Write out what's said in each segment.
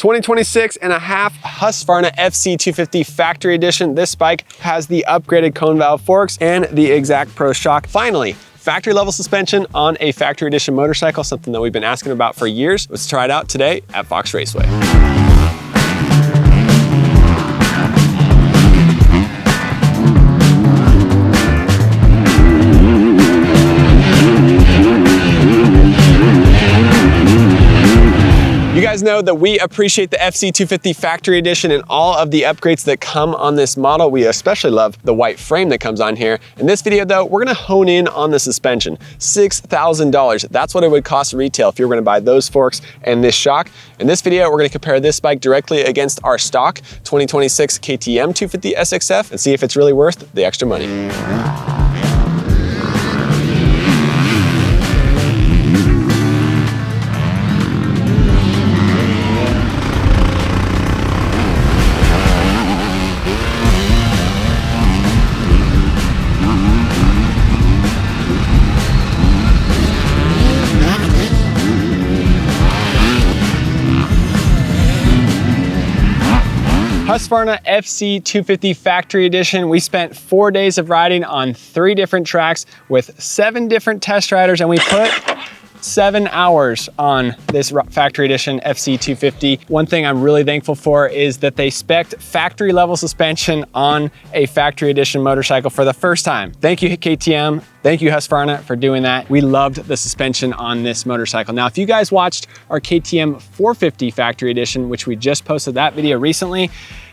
2026 and a half Husqvarna FC250 Factory Edition. This bike has the upgraded cone valve forks and the Exact Pro shock. Finally, factory level suspension on a factory edition motorcycle, something that we've been asking about for years. Let's try it out today at Fox Raceway. You guys know that we appreciate the FC250 Factory Edition and all of the upgrades that come on this model. We especially love the white frame that comes on here. In this video though, we're gonna hone in on the suspension. $6,000, that's what it would cost retail if you were gonna buy those forks and this shock. In this video, we're gonna compare this bike directly against our stock 2026 KTM 250 SXF and see if it's really worth the extra money. Husqvarna FC250 Factory Edition. We spent 4 days of riding on 3 different tracks with 7 different test riders, and we put 7 hours on this Factory Edition FC250. One thing I'm really thankful for is that they spec'd factory level suspension on a Factory Edition motorcycle for the first time. Thank you, KTM. Thank you, Husqvarna, for doing that. We loved the suspension on this motorcycle. Now, if you guys watched our KTM 450 Factory Edition, which we just posted that video recently,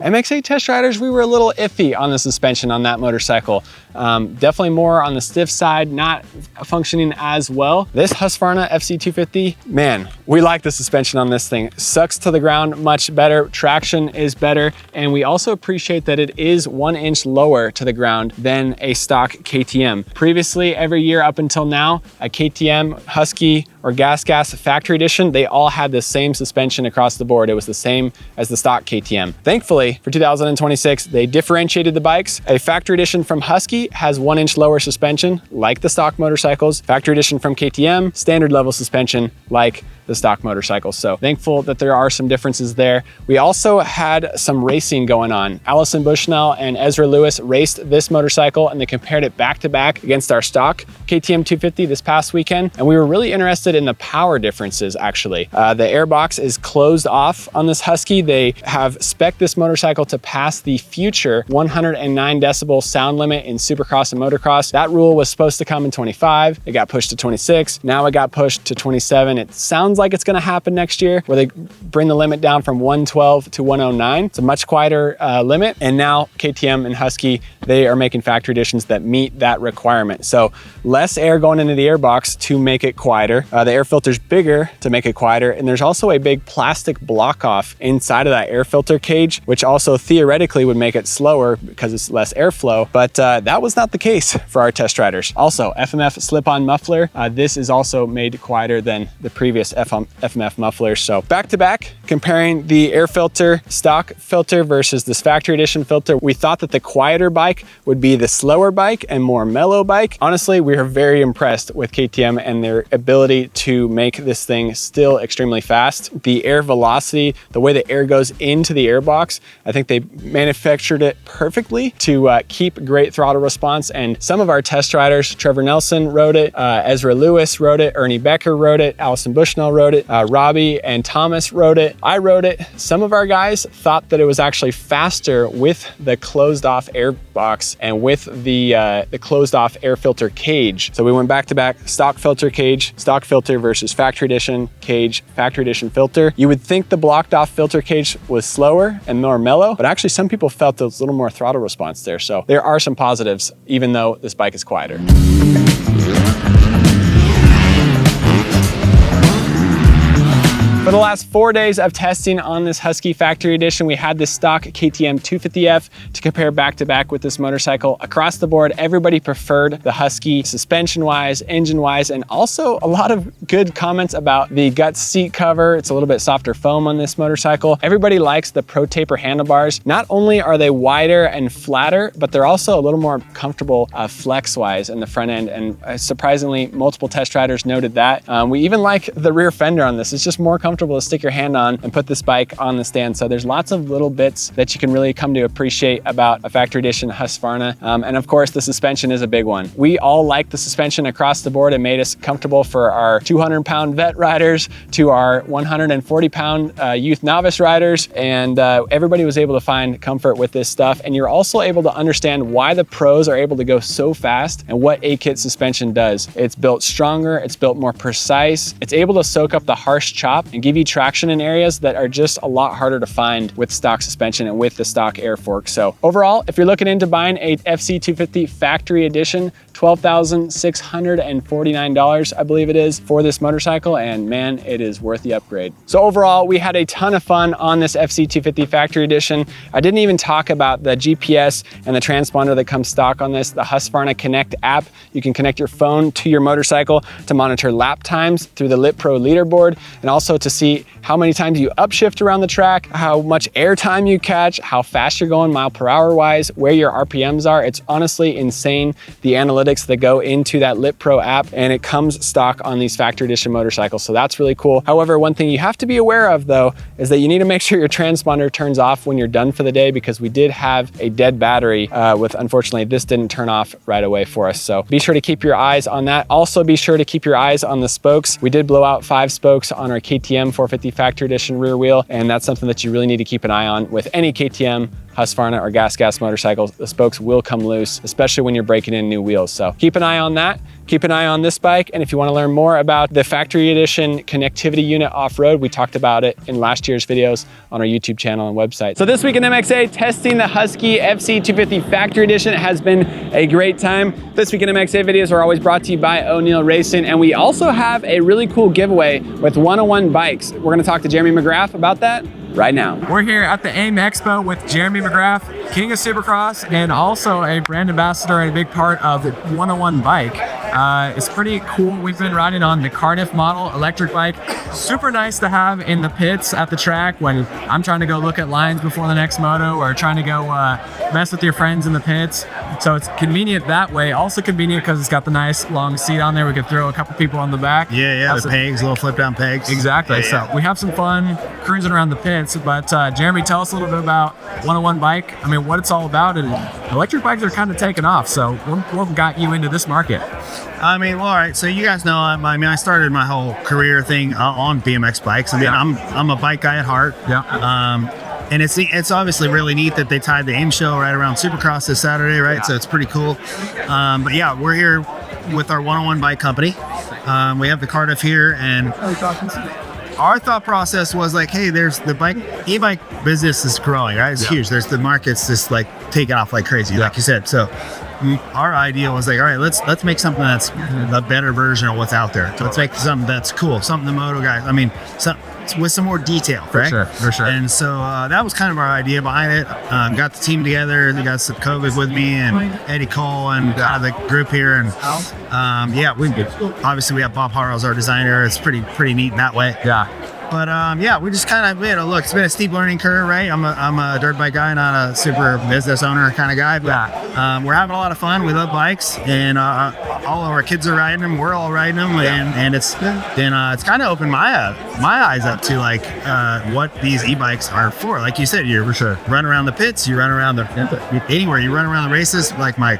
MX8 test riders, we were a little iffy on the suspension on that motorcycle. Definitely more on the stiff side, not functioning as well. This Husqvarna FC250, man, we like the suspension on this thing. Sucks to the ground much better, traction is better, and we also appreciate that it is 1 inch lower to the ground than a stock KTM. Previously, every year up until now, a KTM, Husky, or Gas Factory Edition, they all had the same suspension across the board. It was the same as the stock KTM. Thankfully, for 2026, they differentiated the bikes. A Factory Edition from Husky has 1 inch lower suspension, like the stock motorcycles. Factory Edition from KTM, standard level suspension, like the stock motorcycles. So thankful that there are some differences there. We also had some racing going on. Allison Bushnell and Ezra Lewis raced this motorcycle and they compared it back to back against our stock KTM 250 this past weekend. And we were really interested in the power differences actually. The airbox is closed off on this Husky. They have spec'd this motorcycle to pass the future 109 decibel sound limit in Supercross and Motocross. That rule was supposed to come in 25. It got pushed to 26. Now it got pushed to 27. It sounds like it's gonna happen next year where they bring the limit down from 112 to 109. It's a much quieter limit. And now KTM and Husky, they are making factory editions that meet that requirement. So less air going into the airbox to make it quieter. The air filter's bigger to make it quieter. And there's also a big plastic block off inside of that air filter cage, which also theoretically would make it slower because it's less airflow. But that was not the case for our test riders. Also, FMF slip-on muffler. This is also made quieter than the previous FMF mufflers. So back to back, comparing the air filter, stock filter versus this factory edition filter, we thought that the quieter bike would be the slower bike and more mellow bike. Honestly, we are very impressed with KTM and their ability to make this thing still extremely fast. The air velocity, the way the air goes into the airbox, I think they manufactured it perfectly to keep great throttle response. And some of our test riders, Trevor Nelson rode it, Ezra Lewis rode it, Ernie Becker rode it, Allison Bushnell rode it, Robbie and Thomas rode it, I rode it. Some of our guys thought that it was actually faster with the closed off airbox and with the closed off air filter cage. So we went back to back, stock filter cage, stock filter versus factory edition cage, factory edition filter. You would think the blocked off filter cage was slower and more mellow, but actually some people felt there was a little more throttle response there. So there are some positives, even though this bike is quieter. For the last 4 days of testing on this Husky Factory Edition, we had this stock KTM 250F to compare back to back with this motorcycle. Across the board, everybody preferred the Husky suspension-wise, engine-wise, and also a lot of good comments about the Guts seat cover. It's a little bit softer foam on this motorcycle. Everybody likes the Pro Taper handlebars. Not only are they wider and flatter, but they're also a little more comfortable flex-wise in the front end, and surprisingly, multiple test riders noted that. We even like the rear fender on this. It's just more comfortable comfortable to stick your hand on and put this bike on the stand. So there's lots of little bits that you can really come to appreciate about a factory edition Husqvarna. And of course, the suspension is a big one. We all like the suspension across the board. It made us comfortable for our 200-pound vet riders to our 140-pound youth novice riders, and everybody was able to find comfort with this stuff. And you're also able to understand why the pros are able to go so fast and what A-Kit suspension does. It's built stronger, it's built more precise, it's able to soak up the harsh chop and give you traction in areas that are just a lot harder to find with stock suspension and with the stock air fork. So overall, if you're looking into buying a FC250 Factory Edition, $12,649, I believe it is, for this motorcycle, and man, it is worth the upgrade. So overall, we had a ton of fun on this FC250 Factory Edition. I didn't even talk about the GPS and the transponder that comes stock on this, the Husqvarna Connect app. You can connect your phone to your motorcycle to monitor lap times through the Lit Pro leaderboard, and also to see how many times you upshift around the track, how much air time you catch, how fast you're going mile per hour wise, where your RPMs are. It's honestly insane, the analytics that go into that Lit Pro app, and it comes stock on these factory edition motorcycles. So that's really cool. However, one thing you have to be aware of though, is that you need to make sure your transponder turns off when you're done for the day, because we did have a dead battery unfortunately, this didn't turn off right away for us. So be sure to keep your eyes on that. Also be sure to keep your eyes on the spokes. We did blow out 5 spokes on our KTM 450 Factory Edition rear wheel, and that's something that you really need to keep an eye on with any KTM, Husqvarna, or gas motorcycles. The spokes will come loose, especially when you're breaking in new wheels. So keep an eye on that. Keep an eye on this bike. And if you want to learn more about the Factory Edition connectivity unit off-road, we talked about it in last year's videos on our YouTube channel and website. So this week in MXA, testing the Husky FC250 Factory Edition. It has been a great time. This week in MXA videos are always brought to you by O'Neill Racing. And we also have a really cool giveaway with 101 Bikes. We're going to talk to Jeremy McGrath about that right now. We're here at the AIM Expo with Jeremy McGrath, King of Supercross, and also a brand ambassador and a big part of the 101 Bike. It's pretty cool. We've been riding on the Cardiff model electric bike. Super nice to have in the pits at the track when I'm trying to go look at lines before the next moto, or trying to go mess with your friends in the pits. So it's convenient that way. Also convenient because it's got the nice long seat on there. We could throw a couple people on the back. Yeah, the pegs, little flip down pegs. Exactly. Yeah. So we have some fun cruising around the pits. But Jeremy, tell us a little bit about 101 Bike. I mean, what it's all about. And electric bikes are kind of taking off. So what got you into this market? I mean, well, all right. So you guys know, I started my whole career thing on BMX bikes. I mean, I'm a bike guy at heart. Yeah. And it's obviously really neat that they tied the AIM show right around Supercross this Saturday, right? Yeah. So it's pretty cool. But yeah, we're here with our 101 Bike company. We have the Cardiff here, and our thought process was like, hey, there's the e-bike business is growing, right? It's huge. There's the market's just like taking off like crazy, like you said. So our idea was like, all right, let's make something that's a better version of what's out there. So let's make something that's cool, something the moto guys, with some more detail, right? For sure. And so that was kind of our idea behind it. Got the team together. We got some COVID with me and Eddie Cole and kind of the group here. And we have Bob Harrell's our designer. It's pretty neat in that way. Yeah. But we just kind of, look, it's been a steep learning curve, right? I'm a dirt bike guy, not a super business owner kind of guy. But we're having a lot of fun. We love bikes, and all of our kids are riding them. We're all riding them, and it's kind of opened my eyes up to like what these e-bikes are for. Like you said, you run around the pits, you run around anywhere, you run around the races. Like my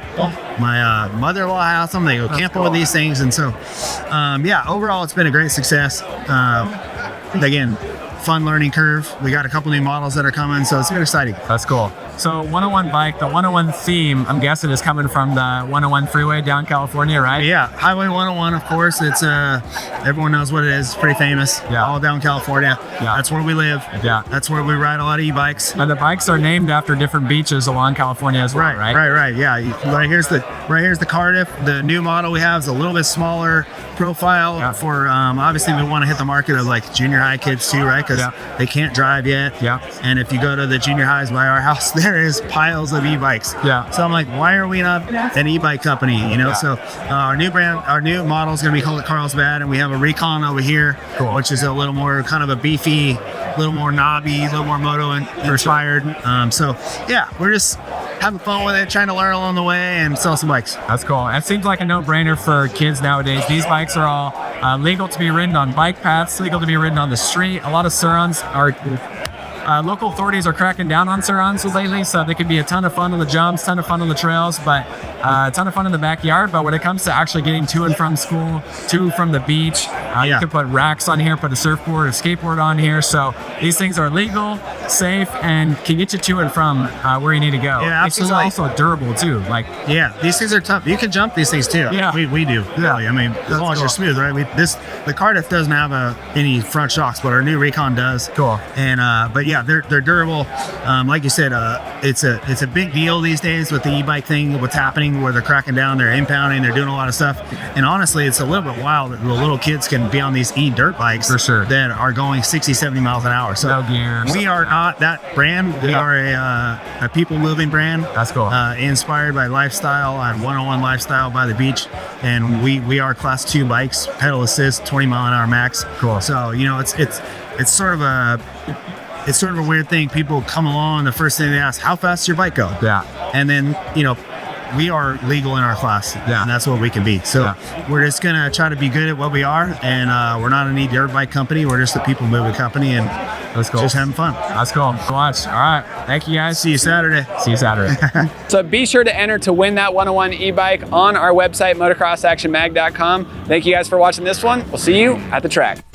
mother-in-law has them. They go camping with these things, and so overall, it's been a great success. Again, fun learning curve. We got a couple new models that are coming, so it's been exciting. That's cool. So 101 Bike, the 101 theme, I'm guessing is coming from the 101 freeway down California, right? Yeah, Highway 101, of course. It's everyone knows what it is. It's pretty famous. Yeah. All down California. Yeah. That's where we live. Yeah. That's where we ride a lot of e-bikes. And the bikes are named after different beaches along California as well, right? Right. Yeah. Right here's the Cardiff. The new model we have is a little bit smaller profile for obviously we want to hit the market of like junior high kids too, right? because they can't drive yet. Yeah. And if you go to the junior highs by our house, there is piles of e-bikes. Yeah. So I'm like, why are we not an e-bike company? You know, so our new model is going to be called the Carlsbad, and we have a Recon over here, which is a little more kind of a beefy, a little more knobby, a little more moto inspired. So yeah, we're just having fun with it, trying to learn along the way and sell some bikes. That's cool. It seems like a no-brainer for kids nowadays. These bikes are all legal to be ridden on bike paths, legal to be ridden on the street. A lot of Surons are local authorities are cracking down on Surons lately, so they can be a ton of fun on the jumps, ton of fun on the trails, but a ton of fun in the backyard. But when it comes to actually getting to and from school, to from the beach, you can put racks on here, put a surfboard, a skateboard on here. So these things are legal, safe, and can get you to and from where you need to go. Yeah, This is absolutely. also durable too. Like, yeah, these things are tough. You can jump these things too. Yeah. We do. Yeah. Really. I mean, as long as you're smooth, right? The Cardiff doesn't have any front shocks, but our new Recon does. Cool. And but yeah, they're durable. Like you said, it's a big deal these days with the e-bike thing. What's happening? Where they're cracking down, they're impounding, they're doing a lot of stuff. And honestly, it's a little bit wild that the little kids can be on these e-dirt bikes For sure. that are going 60, 70 miles an hour. So No gears. we are not that brand. We are a people moving brand. That's cool. Inspired by lifestyle and one-on-one lifestyle by the beach. And we are class 2 bikes, pedal assist, 20 mile an hour max. Cool. So, you know, it's sort of a weird thing. People come along, the first thing they ask, how fast does your bike go? Yeah. And then, you know, we are legal in our class, and that's what we can be. So we're just gonna try to be good at what we are, and we're not an e-dirt bike company. We're just a people moving company, and That's cool. just having fun. That's cool. Watch. All right. Thank you guys. See you Saturday. See you Saturday. So be sure to enter to win that 101 e-bike on our website, motocrossactionmag.com. Thank you guys for watching this one. We'll see you at the track.